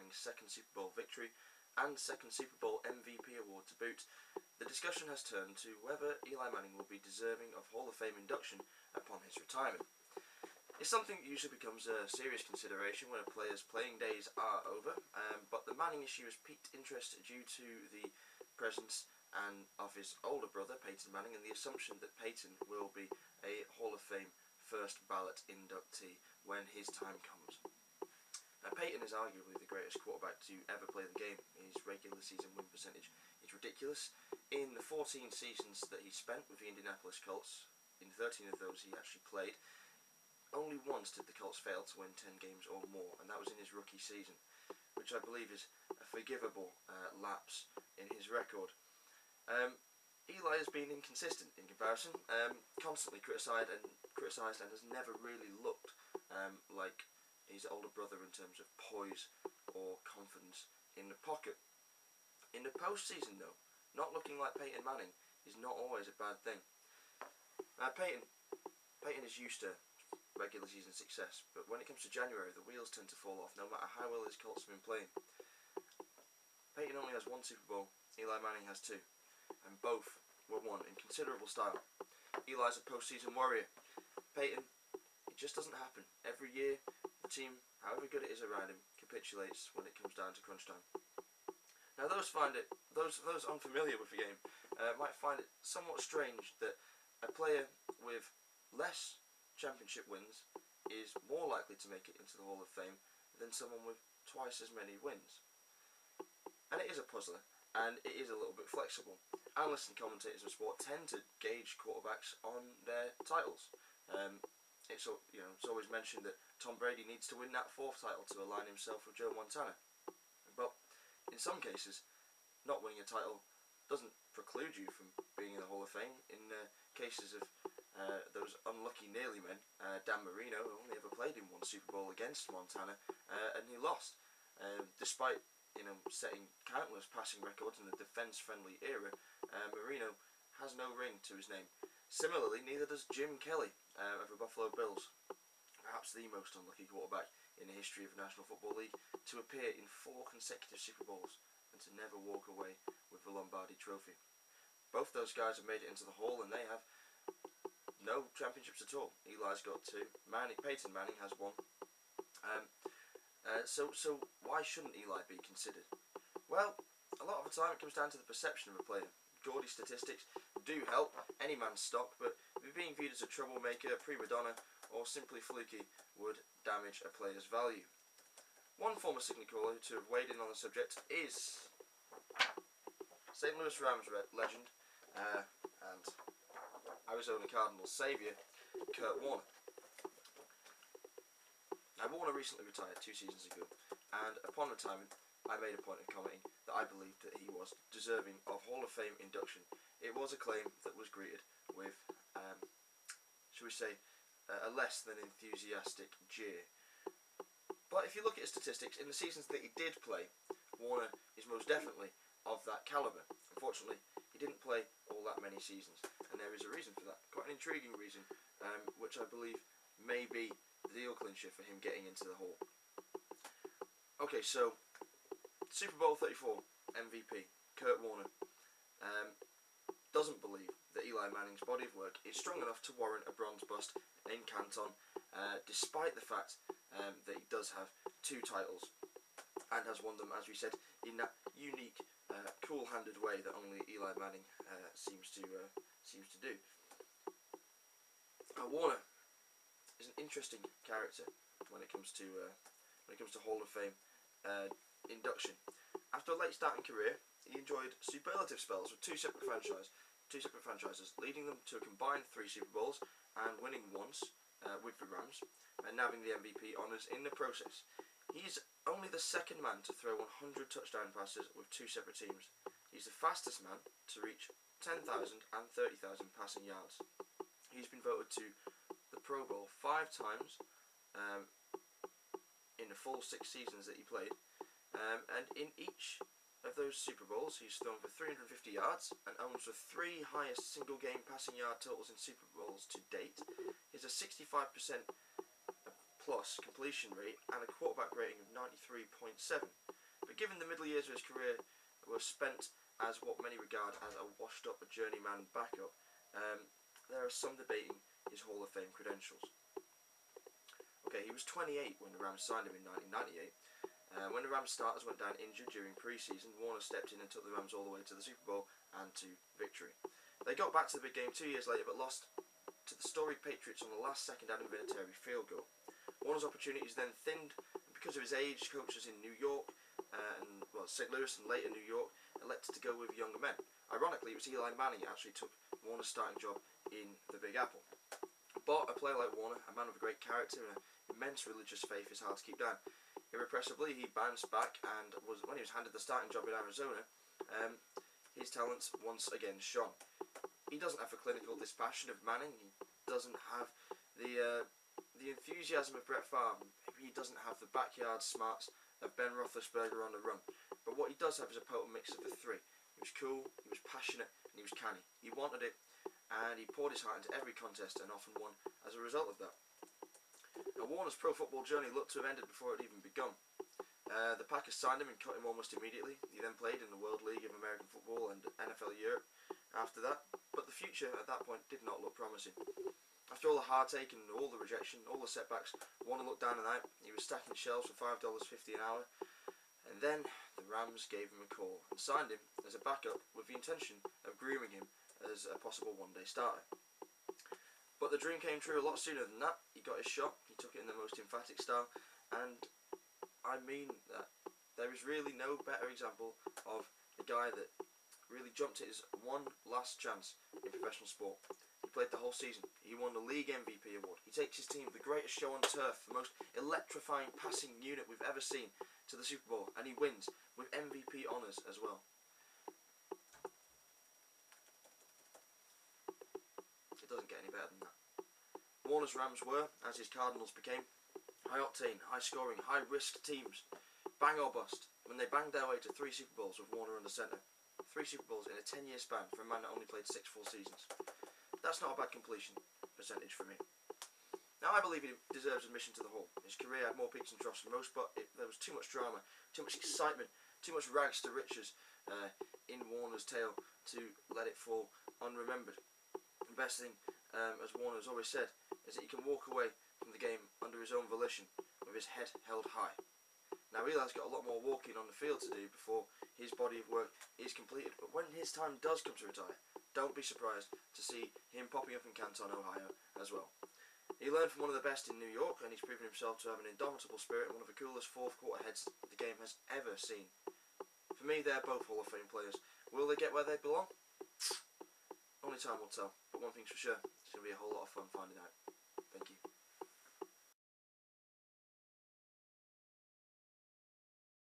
Manning's second Super Bowl victory and second Super Bowl MVP award to boot, the discussion has turned to whether Eli Manning will be deserving of Hall of Fame induction upon his retirement. It's something that usually becomes a serious consideration when a player's playing days are over, but the Manning issue has piqued interest due to the presence of his older brother, Peyton Manning, and the assumption that Peyton will be a Hall of Fame first ballot inductee when his time comes. Peyton is arguably the greatest quarterback to ever play the game. His regular season win percentage is ridiculous. In the 14 seasons that he spent with the Indianapolis Colts, in 13 of those he actually played, only once did the Colts fail to win 10 games or more, and that was in his rookie season, which I believe is a forgivable lapse in his record. Eli has been inconsistent in comparison, constantly criticised and has never really looked like his older brother in terms of poise or confidence in the pocket. In the postseason though, not looking like Peyton Manning is not always a bad thing. Peyton is used to regular season success, but when it comes to January the wheels tend to fall off no matter how well his Colts have been playing. Peyton only has one Super Bowl, Eli Manning has two, and both were won in considerable style. Eli's a postseason warrior. Peyton, it just doesn't happen. Every year the team, however good it is around him, capitulates when it comes down to crunch time. Now those unfamiliar with the game might find it somewhat strange that a player with less championship wins is more likely to make it into the Hall of Fame than someone with twice as many wins. And it is a puzzler, and it is a little bit flexible. Analysts and commentators of sport tend to gauge quarterbacks on their titles. It's always mentioned that Tom Brady needs to win that fourth title to align himself with Joe Montana. But in some cases, not winning a title doesn't preclude you from being in the Hall of Fame. In cases of those unlucky nearly men, Dan Marino only ever played in one Super Bowl against Montana, and he lost. Despite setting countless passing records in the defense-friendly era, Marino has no ring to his name. Similarly, neither does Jim Kelly of the Buffalo Bills, perhaps the most unlucky quarterback in the history of the National Football League, to appear in 4 consecutive Super Bowls and to never walk away with the Lombardi Trophy. Both those guys have made it into the Hall, and they have no championships at all. Eli's got 2. Peyton Manning has 1. So why shouldn't Eli be considered? Well, a lot of the time it comes down to the perception of a player. Gaudy statistics do help any man's stock, but being viewed as a troublemaker, prima donna, or simply fluky would damage a player's value. One former Signal caller to have weighed in on the subject is St. Louis Rams legend and Arizona Cardinals saviour, Kurt Warner. Now, Warner recently retired 2 seasons ago, and upon retirement I made a point of commenting that I believed that he was deserving of Hall of Fame induction. It was a claim that was greeted with, shall we say, a less than enthusiastic jeer. But if you look at his statistics, in the seasons that he did play, Warner is most definitely of that calibre. Unfortunately, he didn't play all that many seasons, and there is a reason for that. Quite an intriguing reason, which I believe may be the deal clincher for him getting into the Hall. Okay, so Super Bowl 34 MVP, Kurt Warner, doesn't believe that Eli Manning's body of work is strong enough to warrant a bronze bust in Canton, despite the fact that he does have 2 titles and has won them, as we said, in that unique, cool-handed way that only Eli Manning seems to do. Warner is an interesting character when it comes to Hall of Fame induction. After a late starting career, he enjoyed superlative spells with two separate franchises, leading them to a combined 3 Super Bowls and winning once with the Rams, and nabbing the MVP honours in the process. He's only the second man to throw 100 touchdown passes with 2 separate teams. He's the fastest man to reach 10,000 and 30,000 passing yards. He's been voted to the Pro Bowl 5 times in the full 6 seasons that he played, and in each of those Super Bowls he's thrown for 350 yards and owns the 3 highest single game passing yard totals in Super Bowls to date. He has a 65% plus completion rate and a quarterback rating of 93.7. But given the middle years of his career were spent as what many regard as a washed-up journeyman backup, there are some debating his Hall of Fame credentials. Okay, he was 28 when the Rams signed him in 1998. When the Rams starters went down injured during pre-season, Warner stepped in and took the Rams all the way to the Super Bowl and to victory. They got back to the big game 2 years later, but lost to the storied Patriots on the last second Adam Vinatieri field goal. Warner's opportunities then thinned, and because of his age, coaches in New York, St. Louis and later New York, elected to go with younger men. Ironically, it was Eli Manning who actually took Warner's starting job in the Big Apple. But a player like Warner, a man with a great character and an immense religious faith, is hard to keep down. Irrepressibly, he bounced back, and when he was handed the starting job in Arizona, his talents once again shone. He doesn't have the clinical dispassion of Manning. He doesn't have the enthusiasm of Brett Favre. He doesn't have the backyard smarts of Ben Roethlisberger on the run. But what he does have is a potent mix of the three. He was cool, he was passionate, and he was canny. He wanted it, and he poured his heart into every contest and often won as a result of that. Now, Warner's pro football journey looked to have ended before it even begun. The Packers signed him and cut him almost immediately. He then played in the World League of American Football and NFL Europe after that, but the future at that point did not look promising. After all the heartache and all the rejection, all the setbacks, Warner looked down and out. He was stacking shelves for $5.50 an hour, and then the Rams gave him a call and signed him as a backup with the intention of grooming him as a possible one-day starter. But the dream came true a lot sooner than that. He got his shot, he took it in the most emphatic style, and I mean that there is really no better example of a guy that really jumped at his one last chance in professional sport. He played the whole season. He won the league MVP award. He takes his team, the greatest show on turf, the most electrifying passing unit we've ever seen, to the Super Bowl, and he wins with MVP honours as well. It doesn't get any better than that. Warner's Rams were, as his Cardinals became, high-octane, high-scoring, high-risk teams. Bang or bust, when they banged their way to 3 Super Bowls with Warner under centre. 3 Super Bowls in a 10-year span for a man that only played 6 full seasons. That's not a bad completion percentage for me. Now, I believe he deserves admission to the Hall. His career had more peaks and troughs than most, but there was too much drama, too much excitement, too much rags to riches in Warner's tale to let it fall unremembered. The best thing, as Warner has always said, is that he can walk away from the game under his own volition, with his head held high. Now, Eli's got a lot more walking on the field to do before his body of work is completed, but when his time does come to retire, don't be surprised to see him popping up in Canton, Ohio as well. He learned from one of the best in New York, and he's proven himself to have an indomitable spirit and one of the coolest fourth-quarter heads the game has ever seen. For me, they're both Hall of Fame players. Will they get where they belong? Only time will tell, but one thing's for sure, it's going to be a whole lot of fun finding out. Thank you.